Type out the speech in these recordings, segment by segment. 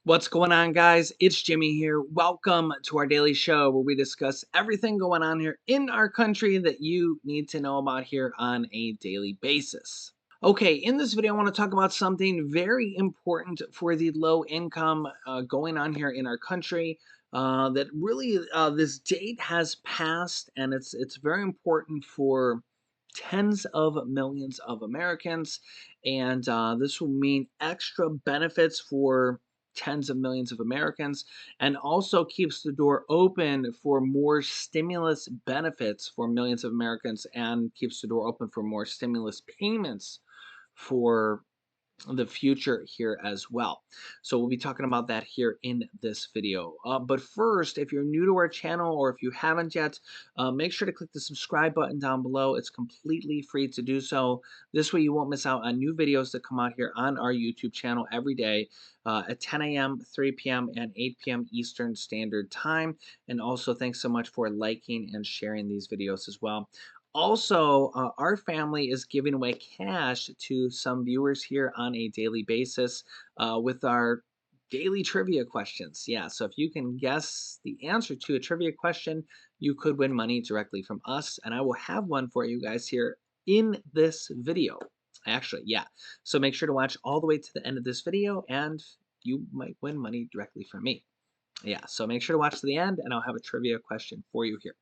What's going on, guys? It's Jimmy here. Welcome to our daily show where we discuss everything going on here in our country that you need to know about here on a daily basis. Okay, in this video, I want to talk about something very important for the low income going on here in our country. That really, this date has passed, and it's very important for tens of millions of Americans, and this will mean extra benefits for tens of millions of Americans, and also keeps the door open for more stimulus benefits for millions of Americans, and keeps the door open for more stimulus payments for the future here as well. So we'll be talking about that here in this video. But first, if you're new to our channel or if you haven't yet, make sure to click the subscribe button down below. It's completely free to do so. This way you won't miss out on new videos that come out here on our YouTube channel every day at 10 a.m., 3 p.m., and 8 p.m. Eastern Standard Time. And also thanks so much for liking and sharing these videos as well. Also, our family is giving away cash to some viewers here on a daily basis with our daily trivia questions. Yeah, so if you can guess the answer to a trivia question, you could win money directly from us, and I will have one for you guys here in this video. Actually, yeah. So make sure to watch all the way to the end of this video, and you might win money directly from me. Yeah, so make sure to watch to the end, and I'll have a trivia question for you here.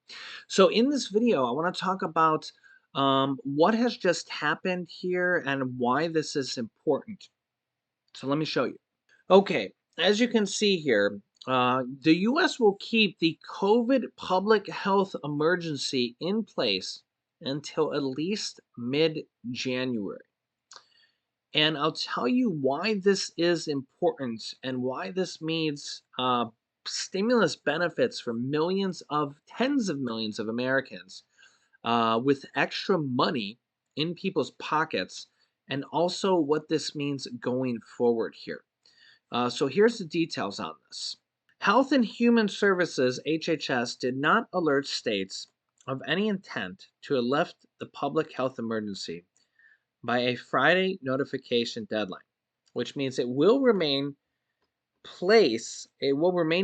So in this video, I want to talk about what has just happened here and why this is important. So let me show you. Okay, as you can see here, the U.S. will keep the COVID public health emergency in place until at least mid-January. And I'll tell you why this is important and why this means stimulus benefits for tens of millions of Americans with extra money in people's pockets, and also what this means going forward here. So here's the details on this. Health and Human Services, HHS, did not alert states of any intent to lift the public health emergency by a Friday notification deadline, which means it will remain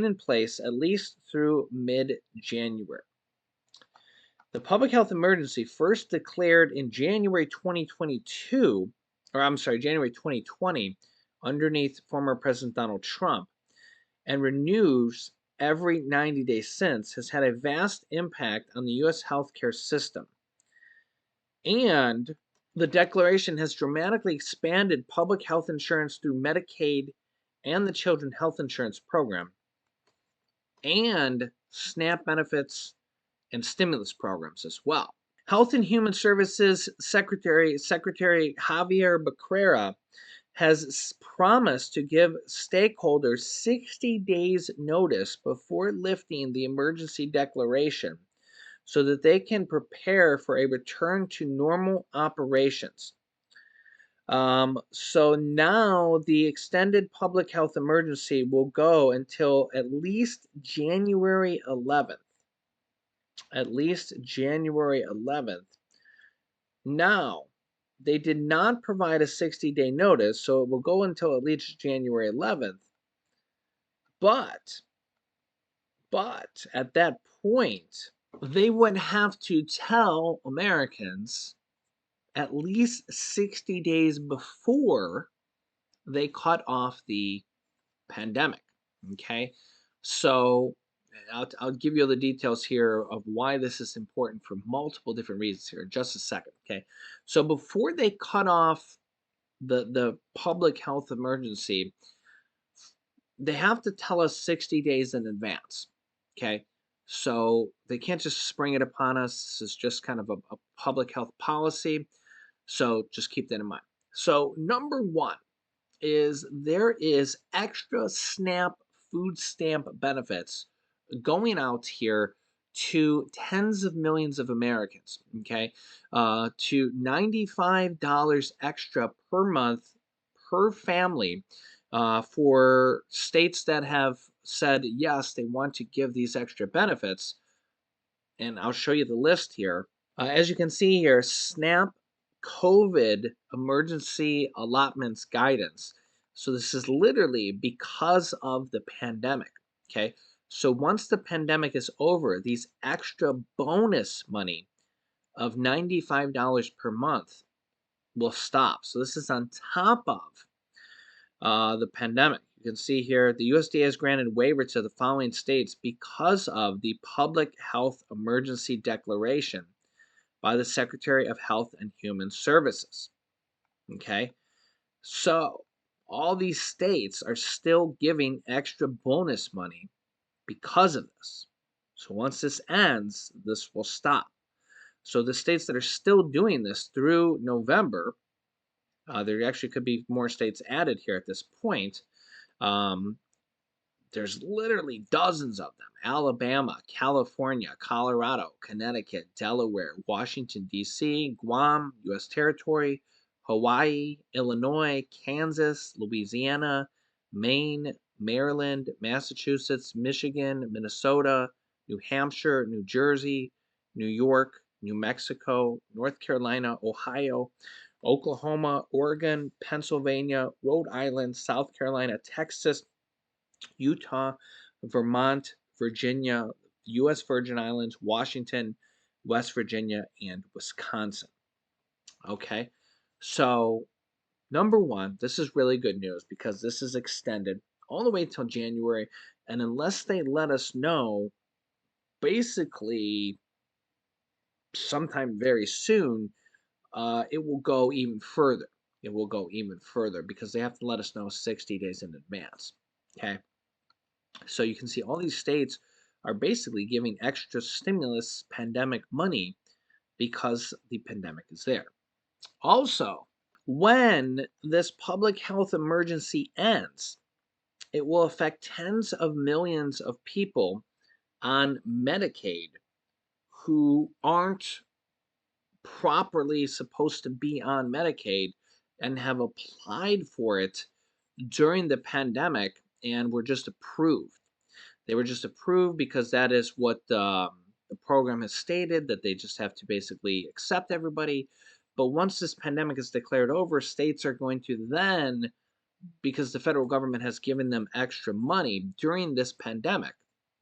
in place at least through mid-January. The public health emergency first declared in January 2022, or I'm sorry, January 2020, underneath former President Donald Trump, and renews every 90 days since, has had a vast impact on the U.S. healthcare system. And the declaration has dramatically expanded public health insurance through Medicaid and the Children's Health Insurance Program, and SNAP benefits and stimulus programs as well. Health and Human Services Secretary Javier Becerra has promised to give stakeholders 60 days notice before lifting the emergency declaration so that they can prepare for a return to normal operations. So now the extended public health emergency will go until at least January 11th. At least January 11th. Now, they did not provide a 60-day notice, so it will go until at least January 11th. But at that point, they would have to tell Americans at least 60 days before they cut off the pandemic. Okay, so I'll give you all the details here of why this is important for multiple different reasons here in just a second. Okay, so before they cut off the public health emergency, they have to tell us 60 days in advance. Okay, so they can't just spring it upon us. This is just kind of a public health policy. So just keep that in mind. So number one is there is extra SNAP food stamp benefits going out here to tens of millions of Americans, okay, to $95 extra per month per family for states that have said yes, they want to give these extra benefits. And I'll show you the list here. As you can see here, SNAP COVID emergency allotments guidance. So this is literally because of the pandemic. Okay. So once the pandemic is over, these extra bonus money of $95 per month will stop. So this is on top of the pandemic. You can see here the USDA has granted waiver to the following states because of the public health emergency declaration by the Secretary of Health and Human Services. Okay, so all these states are still giving extra bonus money because of this. So once this ends, this will stop. So the states that are still doing this through November, there actually could be more states added here at this point. Um, There's literally dozens of them: Alabama, California, Colorado, Connecticut, Delaware, Washington, D.C., Guam, U.S. territory, Hawaii, Illinois, Kansas, Louisiana, Maine, Maryland, Massachusetts, Michigan, Minnesota, New Hampshire, New Jersey, New York, New Mexico, North Carolina, Ohio, Oklahoma, Oregon, Pennsylvania, Rhode Island, South Carolina, Texas, Utah, Vermont, Virginia, U.S. Virgin Islands, Washington, West Virginia, and Wisconsin. Okay, so number one, this is really good news because this is extended all the way till January, and unless they let us know, basically sometime very soon, it will go even further. It will go even further because they have to let us know 60 days in advance. Okay. So you can see all these states are basically giving extra stimulus pandemic money because the pandemic is there. Also, when this public health emergency ends, it will affect tens of millions of people on Medicaid who aren't properly supposed to be on Medicaid and have applied for it during the pandemic and were just approved. They were just approved because that is what the program has stated, that they just have to basically accept everybody. But once this pandemic is declared over, states are going to then, because the federal government has given them extra money during this pandemic,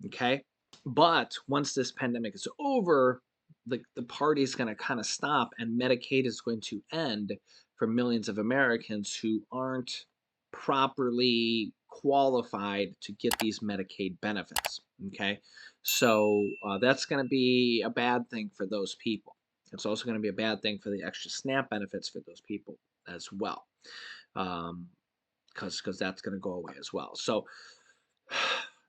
okay? But once this pandemic is over, the party is going to kind of stop and Medicaid is going to end for millions of Americans who aren't properly qualified to get these Medicaid benefits. Okay. So that's going to be a bad thing for those people. It's also going to be a bad thing for the extra SNAP benefits for those people as well. Because that's going to go away as well. So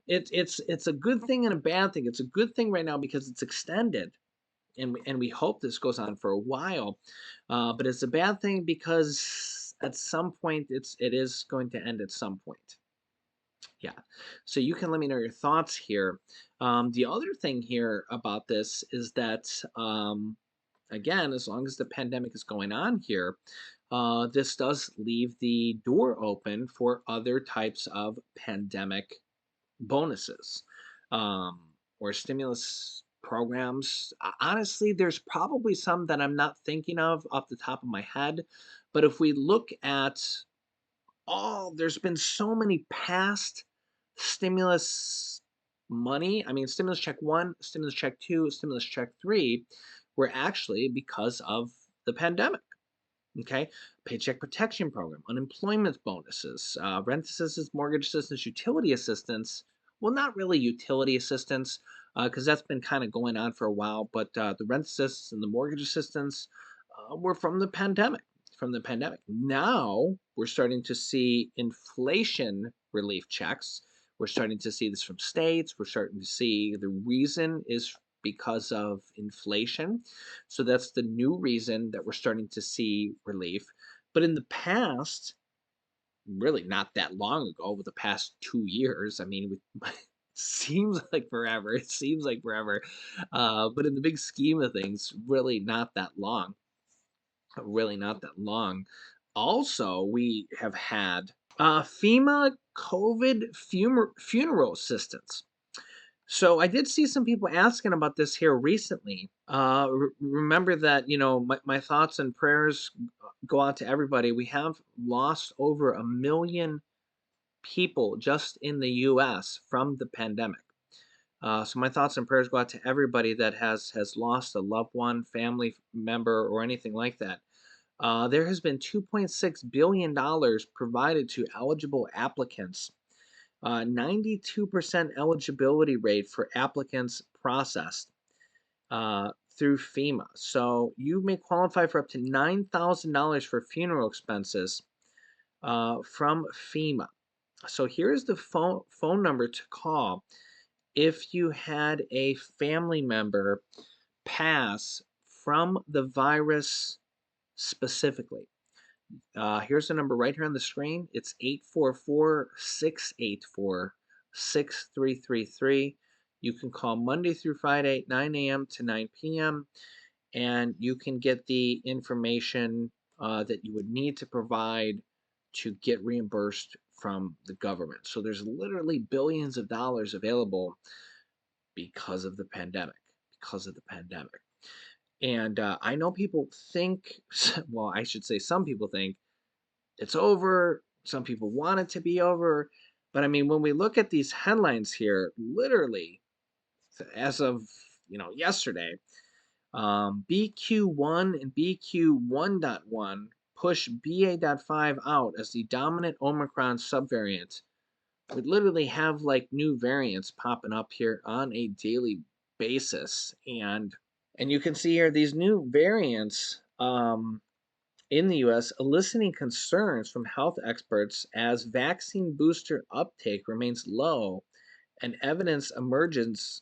it's a good thing and a bad thing. It's a good thing right now because it's extended, and we hope this goes on for a while. But it's a bad thing because at some point it is going to end at some point. Yeah. So you can let me know your thoughts here. The other thing here about this is that again, as long as the pandemic is going on here, this does leave the door open for other types of pandemic bonuses um, or stimulus programs. Honestly, there's probably some that I'm not thinking of off the top of my head. But if we look at there's been so many past stimulus money. I mean, stimulus check one, stimulus check two, stimulus check three were actually because of the pandemic. Okay, paycheck protection program, unemployment bonuses, rent assistance, mortgage assistance, utility assistance. Well, not really utility assistance because that's been kind of going on for a while, but the rent assistance and the mortgage assistance were from the pandemic. From the pandemic. Now we're starting to see inflation relief checks. We're starting to see this from states. We're starting to see the reason is because of inflation. So that's the new reason that we're starting to see relief. But in the past, really not that long ago, over the past 2 years, I mean, seems like forever. It seems like forever. But in the big scheme of things, really not that long. Really not that long. Also, we have had FEMA COVID funeral assistance. So I did see some people asking about this here recently. Remember that, my thoughts and prayers go out to everybody. We have lost over 1 million people just in the US from the pandemic. So my thoughts and prayers go out to everybody that has lost a loved one, family member, or anything like that. There has been $2.6 billion provided to eligible applicants. 92% eligibility rate for applicants processed through FEMA. So you may qualify for up to $9,000 for funeral expenses from FEMA. So here's the phone number to call if you had a family member pass from the virus specifically. Here's the number right here on the screen. It's 844-684-6333. You can call Monday through Friday, 9 a.m. to 9 p.m., and you can get the information that you would need to provide to get reimbursed from the government. So there's literally billions of dollars available because of the pandemic. Because of the pandemic. And I know people think, well, I should say some people think it's over. Some people want it to be over. But I mean, when we look at these headlines here, literally, as of yesterday, BQ1 and BQ1.1 push BA.5 out as the dominant Omicron subvariant. We literally have like new variants popping up here on a daily basis, and you can see here these new variants in the US eliciting concerns from health experts as vaccine booster uptake remains low and evidence emerges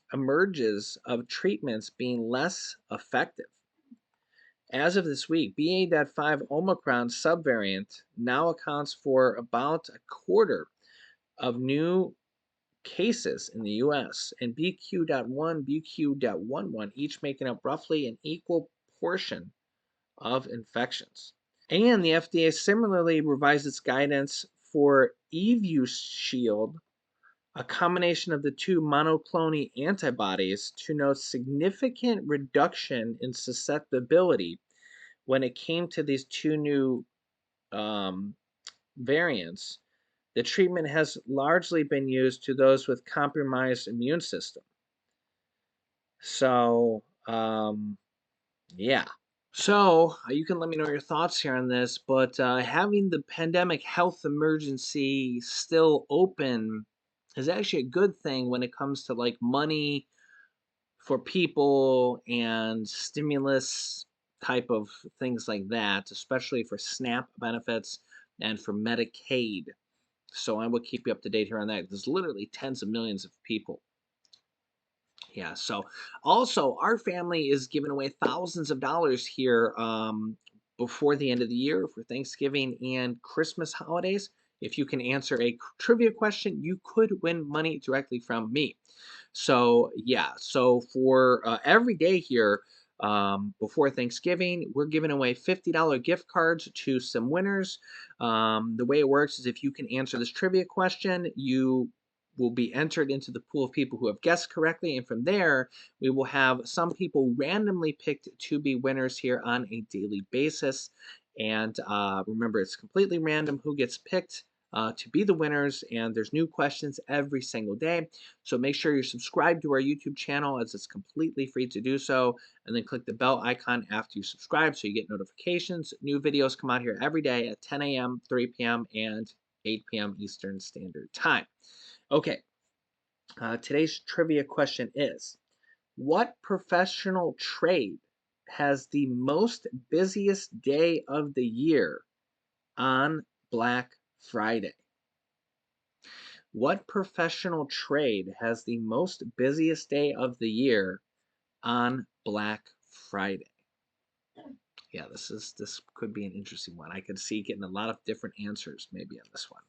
of treatments being less effective. As of this week, BA.5 Omicron subvariant now accounts for about a quarter of new cases in the US, and BQ.1, BQ.11 each making up roughly an equal portion of infections. And the FDA similarly revised its guidance for EVU Shield, a combination of the two monoclonal antibodies, to note significant reduction in susceptibility when it came to these two new variants. The treatment has largely been used to those with compromised immune system. So, yeah. So, you can let me know your thoughts here on this, but having the pandemic health emergency still open is actually a good thing when it comes to like money for people and stimulus type of things like that, especially for SNAP benefits and for Medicaid. So I will keep you up to date here on that. There's literally tens of millions of people. Yeah. So also, our family is giving away thousands of dollars here before the end of the year for Thanksgiving and Christmas holidays. If you can answer a trivia question, you could win money directly from me. So yeah, so for every day here before Thanksgiving, we're giving away $50 gift cards to some winners. The way it works is if you can answer this trivia question, you will be entered into the pool of people who have guessed correctly, and from there, we will have some people randomly picked to be winners here on a daily basis. And remember, it's completely random who gets picked to be the winners, and there's new questions every single day. So make sure you're subscribed to our YouTube channel as it's completely free to do so, and then click the bell icon after you subscribe so you get notifications. New videos come out here every day at 10 a.m., 3 p.m., and 8 p.m. Eastern Standard Time. Okay, today's trivia question is, what professional trade has the most busiest day of the year on Black Friday? What professional trade has the most busiest day of the year on Black Friday? Yeah, this could be an interesting one. I could see getting a lot of different answers maybe on this one.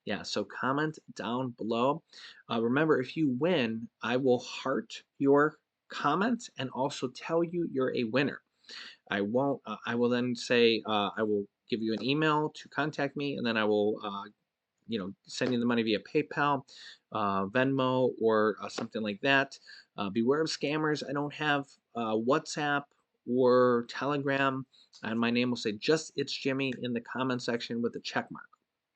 Yeah, so comment down below. Remember, if you win, I will heart your comment and also tell you you're a winner. I won't. I will then say I will give you an email to contact me, and then I will send you the money via PayPal, Venmo, or something like that. Beware of scammers. I don't have WhatsApp or Telegram, and my name will say just It's Jimmy in the comment section with a check mark.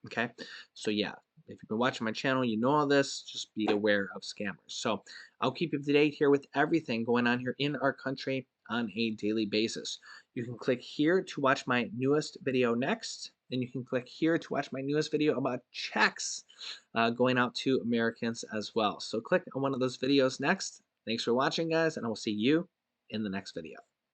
Okay, so yeah, if you've been watching my channel, you know all this. Just be aware of scammers. So I'll keep you up to date here with everything going on here in our country on a daily basis. You can click here to watch my newest video next, and you can click here to watch my newest video about checks going out to Americans as well. So click on one of those videos next. Thanks for watching, guys, and I will see you in the next video.